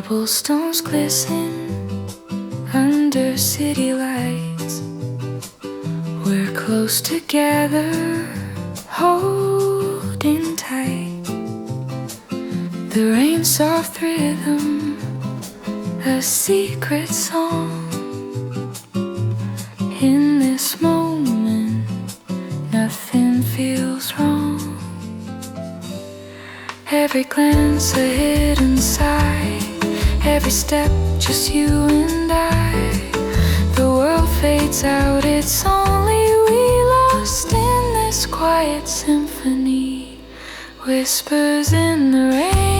Cobblestones glisten under city lights. We're close together, holding tight. The rain's soft rhythm, a secret song. In this moment, nothing feels wrong. Every glance a hidden sigh, every step just you and I. The world fades out, it's only we lost in this quiet symphony. Whispers in the rain.